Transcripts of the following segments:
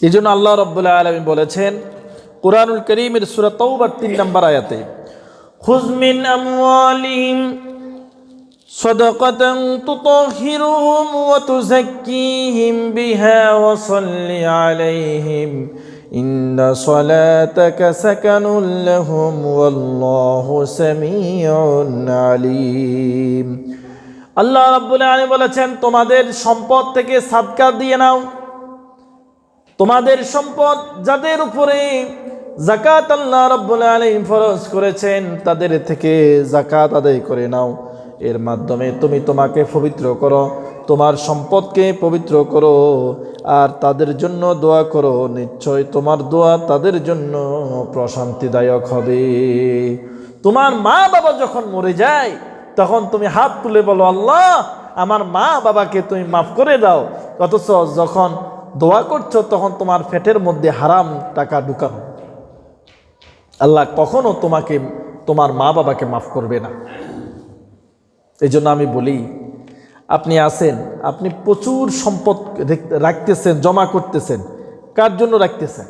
এই জন্য আল্লাহ রাব্বুল আলামিন বলেছেন কুরআনুল কারীমের সূরা তাওবার ৩ নম্বর আয়াতে, খুয মিন আমওয়ালিহিম সাদাকাতান তুতাহহিরুহুম ওয়া তুযাক্কিহিম বিহা ওয়া সাল্লি আলাইহিম ইন্না সালাতাকা সাকানুল লাহুম ওয়াল্লাহু সামিউন আলীম। আল্লাহ রাব্বুল আলামিন বলেছেন, তোমাদের সম্পদ থেকে সাদকা দিয়ে নাও। তোমাদের সম্পদ যাদের উপরে যাকাত আল্লাহ রাব্বুল আলামিন ফরজ করেছেন তাদের থেকে যাকাত আদায় করে নাও। এর মাধ্যমে তুমি তোমাকে পবিত্র করো, তোমার সম্পদকে পবিত্র করো, আর তাদের জন্য দোয়া করো। নিশ্চয় তোমার দোয়া তাদের জন্য প্রশান্তিদায়ক হবে। তোমার মা বাবা যখন মরে যায় তখন তুমি হাত তুলে বলো, আল্লাহ আমার মা বাবাকে তুমি মাফ করে দাও। অথচ যখন দোয়া করছো তখন তোমার পেটের মধ্যে হারাম টাকা ঢুকানো। আল্লাহ কখনো তোমাকে তোমার মা বাবাকে মাফ করবে না। এই জন্য আমি বলি, আপনি আছেন, আপনি প্রচুর সম্পদ রাখতেছেন, জমা করতেছেন, কার জন্য রাখতেছেন?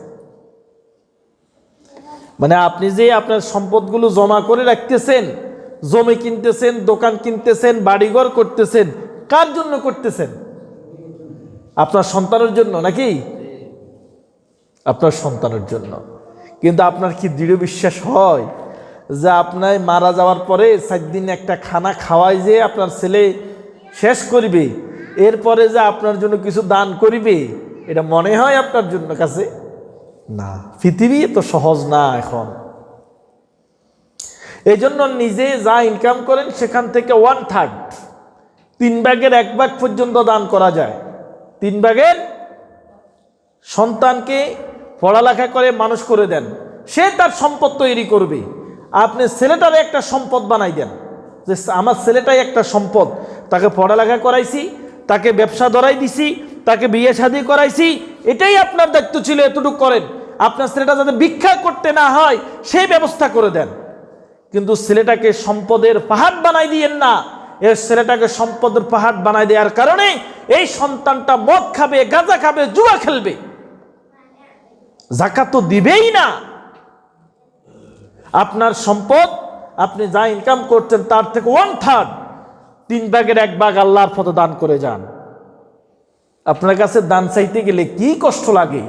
মানে আপনি যে আপনার সম্পদগুলো জমা করে রাখতেছেন, জমি কিনতেছেন, দোকান কিনতেছেন, বাড়িঘর করতেছেন, কার জন্য করতেছেন? আপনার সন্তানের জন্য নাকি? আপনার সন্তানের জন্য। কিন্তু আপনার কি দৃঢ় বিশ্বাস হয় যে আপনার মারা যাওয়ার পরে 4 দিন একটা খানা খাওয়াই যে আপনার ছেলে শেষ করবে, এরপরে যে আপনার জন্য কিছু দান করিবে? এটা মনে হয় আপনার জন্য কাছে? না, পৃথিবী তো সহজ না এখন। এই জন্য নিজে যা ইনকাম করেন সেখান থেকে 1/3, 3 ভাগের 1 ভাগ পর্যন্ত দান করা যায়। 3 ভাগের সন্তানকে পড়ালেখা করে মানুষ করে দেন, সে তার সম্পদ তৈরি করবে। আপনি ছেলেটারে একটা সম্পদ বানাই দেন, যে আমার ছেলেটাই একটা সম্পদ, তাকে পড়ালেখা করাইছি, তাকে ব্যবসা ধরাই দিছি, তাকে বিয়ে শাদী করাইছি, এটাই আপনার দায়িত্ব ছিল, এতটুকু করেন। আপনার ছেলেটা যাতে ভিক্ষা করতে না হয় সেই ব্যবস্থা করে দেন। কিন্তু ছেলেটাকে সম্পদের পাহাড় বানাই দিয়েন না। এর ছেলেটাকে সম্পদের পাহাড় বানাই দেওয়ার কারণে এই সন্তানটা মদ খাবে, গাঁজা খাবে, জুয়া খেলবে, যাকাত তো দিবেই না। আপনার সম্পদ আপনি যা ইনকাম করছেন তার থেকে 1/3, 3 ভাগের 1 ভাগ আল্লাহর পথে দান করে যান। আপনার কাছে দান চাইতে গেলে কি কষ্ট লাগে,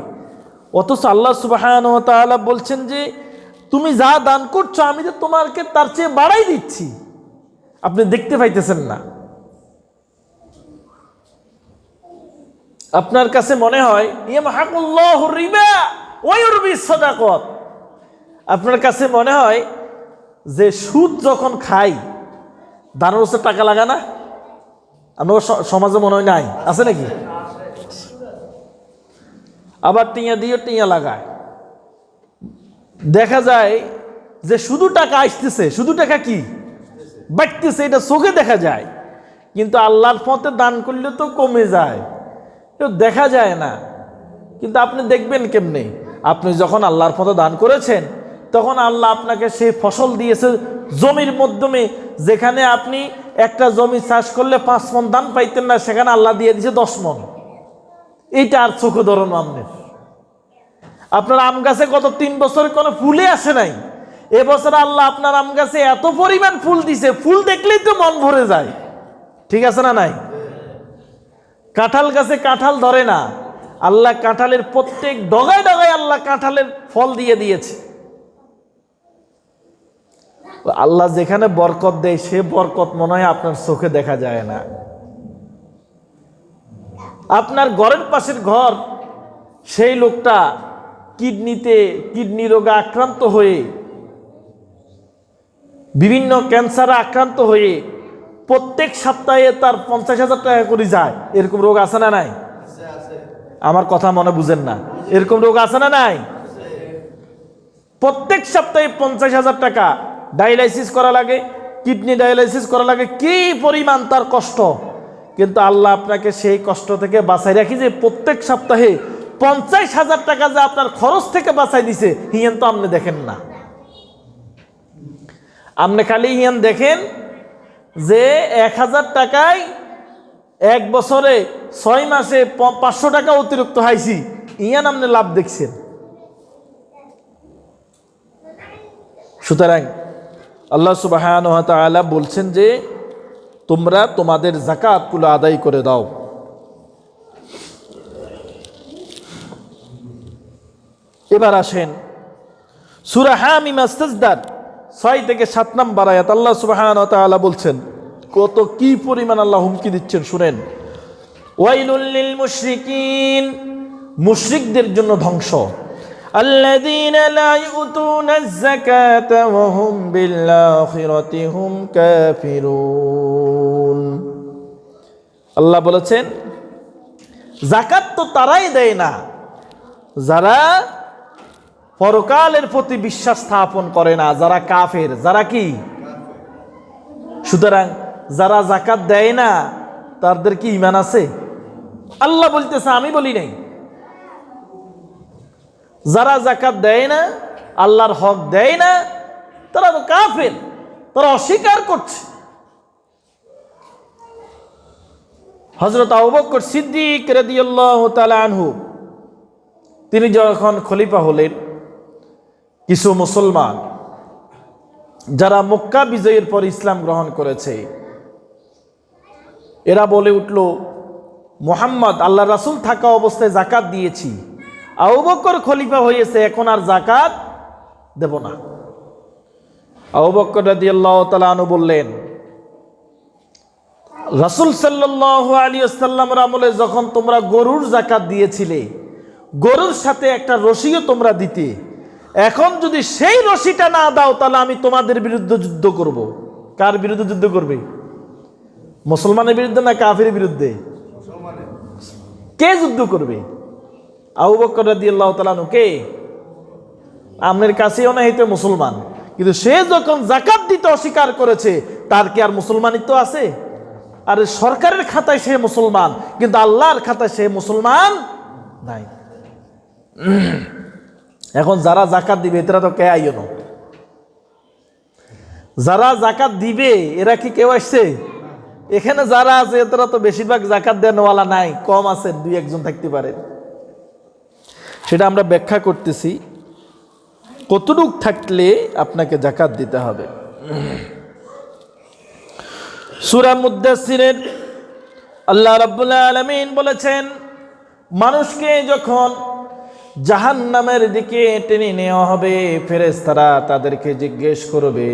অথচ আল্লাহ সুবহানাহু ওয়া তাআলা বলছেন যে তুমি যা দান করছো আমি তো তোমাকে তার চেয়ে বাড়াই দিচ্ছি। আপনি দেখতে পাইতেছেন না। আপনার কাছে মনে হয় ইয়ামহাকুল্লাহু রিবা ওয়া ইউরবিস সাদাকাত। আপনার কাছে মনে হয় যে সুদ যখন খাই দানের উপর টাকা লাগা না? আমার সমাজে মনে হয় নাই, আছে নাকি? আবার টিয়া দিয়ে টিয়া লাগায়। দেখা যায় যে শুধু টাকা আসতেছে, শুধু টাকা কি বাড়তেছে, এটা চোখে দেখা যায়। কিন্তু আল্লাহর পথে দান করলে তো কমে যায়, দেখা যায় না। কিন্তু আপনি দেখবেন কেমনে? আপনি যখন আল্লাহর পথে দান করেছেন তখন আল্লাহ আপনাকে সেই ফসল দিয়েছে জমির মাধ্যমে। যেখানে আপনি একটা জমি চাষ করলে 5 মণ ধান পাইতেন না, সেখানে আল্লাহ দিয়ে দিয়েছে 10 মণ। এইটা আর চোখে ধরুন। আপনার আম গাছে গত 3 বছরে কোনো ফুলে আসে নাই, এবছর আল্লাহ আপনার আম গাছে এত পরিমাণ ফুল দিছে, ফুল দেখলেই তো মন ভরে যায়। ঠিক আছে না নাই? কাঁঠাল গাছে কাঁঠাল ধরে না, আল্লাহ কাঁঠালের প্রত্যেক ডগায় ডগায় আল্লাহ কাঁঠালের ফল দিয়ে দিয়েছে। আল্লাহ যেখানে বরকত দেয় সে বরকত মনে হয় আপনার চোখে দেখা যায় না। আপনার ঘরের পাশের ঘর, সেই লোকটা কিডনি রোগে আক্রান্ত হয়ে, বিভিন্ন ক্যান্সারে আক্রান্ত হয়ে প্রত্যেক সপ্তাহে তার 50,000 টাকা করে যায়। এরকম রোগ আছে না নাই? আমার কথা মনে বুঝেন না, এরকম রোগ আছে না নাই? প্রত্যেক সপ্তাহে 50,000 টাকা ডায়ালাইসিস করা লাগে, কিডনি ডায়ালাইসিস করা লাগে। কি পরিমাণ তার কষ্ট! কিন্তু আল্লাহ আপনাকে সেই কষ্ট থেকে বাঁচাই রাখি যে প্রত্যেক সপ্তাহে 50,000 টাকা যে আপনার খরচ থেকে বাঁচাই দিছে, হিয়ান তো আপনি দেখেন না। আপনি খালি হিয়ান দেখেন যে 1000 টাকায় 1 বছরে 6 মাসে 500 টাকা অতিরিক্ত হাইছি, ইয়ান আপনি লাভ দেখছেন। সুতরাং আল্লাহ সুবহানাহু ওয়া তাআলা বলছেন যে তোমরা তোমাদের যাকাতগুলো আদায় করে দাও। এবার আসেন সূরা হামিম আস-সাজদার 6 থেকে 7 নম্বর আয়াত। আল্লাহ সুবহানাহু ওয়া তাআলা বলছেন, কত কি পরিমাণ আল্লাহ হুমকি দিচ্ছেন শুনেন। ওয়াইলুল লিল মুশরিকিন, মুশরিকদের জন্য ধ্বংস। আল্লাযীনা লা ইউতুনাজ যাকাতা ওয়া হুম বিল আখিরাতি হুম কাফিরুন। আল্লাহ বলেছেন যাকাত তো তারাই দেয় না যারা পরকালের প্রতি বিশ্বাস স্থাপন করে না, যারা কাফের, যারা কি। সুতরাং যারা যাকাত দেয় না তাদের কি ঈমান আছে? আল্লাহ বলতেছে, আমি বলি নাই। যারা যাকাত দেয় না, আল্লাহর হক দেয় না, তারা তো কাফের, তারা অস্বীকার করছে। হযরত আবু বকর সিদ্দিক রাদিয়াল্লাহু তাআলা আনহু তিনি যখন খলিফা হলেন, কিছু মুসলমান যারা মক্কা বিজয়ের পর ইসলাম গ্রহণ করেছে, এরা বলে উঠল, মুহাম্মদ আল্লাহ রাসূল থাকা অবস্থায় যাকাত দিয়েছি, আবু বকর খলিফা হয়েছে, এখন আর যাকাত দেব না। আবু বকর রাদিয়াল্লাহু তাআলা আনহু বললেন, রাসূল সাল্লাল্লাহু আলাইহি ওয়াসাল্লামের আমলে যখন তোমরা গরুর যাকাত দিয়েছিলে, গরুর সাথে একটা রশিও তোমরা দিতে, এখন যদি সেই রশিটা না দাও তাহলে আমি তোমাদের বিরুদ্ধে যুদ্ধ করব। কার বিরুদ্ধে যুদ্ধ করবে? মুসলমানের বিরুদ্ধে না কাফিরের বিরুদ্ধে? কে যুদ্ধ করবে? আবু বকর রাদিয়াল্লাহু তাআলা আনহু। কে? আপনার কাছেও না হইতে মুসলমান, কিন্তু সে যখন যাকাত দিতে অস্বীকার করেছে, তার কি আর মুসলমানিত্ব আছে? আর সরকারের খাতায় সে মুসলমান, কিন্তু আল্লাহর খাতায় সে মুসলমান নাই। এখন যারা যাকাত দিবে এরা তো কে আইও না, যারা যাকাত দিবে এরা কি কেউ আসছে? এখানে যারা আছে এরা তো বেশিরভাগ যাকাত দেনওয়ালা নাই, কম আছে, 2-1 থাকতে পারে। সেটা আমরা ব্যাখ্যা করতেছি কতটুক থাকলে আপনাকে যাকাত দিতে হবে। সূরা মুদ্দাসসিরের আল্লাহ রাব্বুল আলামিন বলেছেন, মানুষকে যখন জাহান্নামের দিকে টেনে নেওয়া হবে, ফেরেশতারা তাদেরকে জিজ্ঞেস করবে,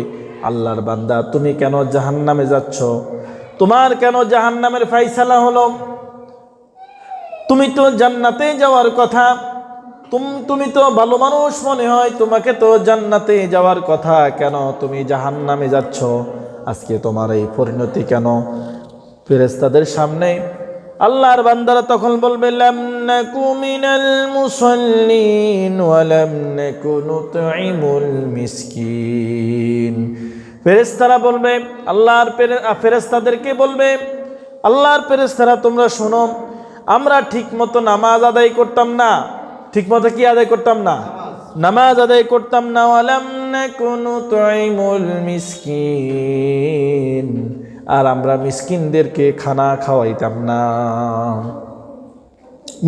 আল্লাহর বান্দা তুমি কেন জাহান্নামে যাচ্ছ? তোমার কেন জাহান্নামের ফায়সালা হলো? তুমি তো জান্নাতে যাওয়ার কথা, তুমি তো ভালো মানুষ মনে হয়, তোমাকে তো জান্নাতে যাওয়ার কথা, কেন তুমি জাহান্নামে যাচ্ছ? আজকে তোমার এই পরিণতি কেন? ফেরেশতাদের সামনে আল্লাহর বান্দারা তখন বলবে, লাম নাকু মিনাল মুসাল্লিন ওয়া লাম নাকু নুতঈমুল মিসকিন। ফেরেশতারা বলবে, আল্লাহর ফেরেশতাদেরকে বলবে, আল্লাহর ফেরেশতারা তোমরা শোনো, আমরা ঠিকমতো নামাজ আদায় করতাম না। ঠিকমতো কি আদায় করতাম না? নামাজ আদায় করতাম না। ওয়া লাম নাকু নুতঈমুল মিসকিন, আর আমরা মিসকিনদেরকে খানা খাওয়াইতাম না।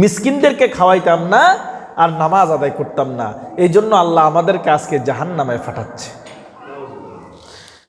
মিসকিনদেরকে খাওয়াইতাম না আর নামাজ আদায় করতাম না, এই জন্য আল্লাহ আমাদেরকে আজকে জাহান্নামে পাঠাচ্ছে।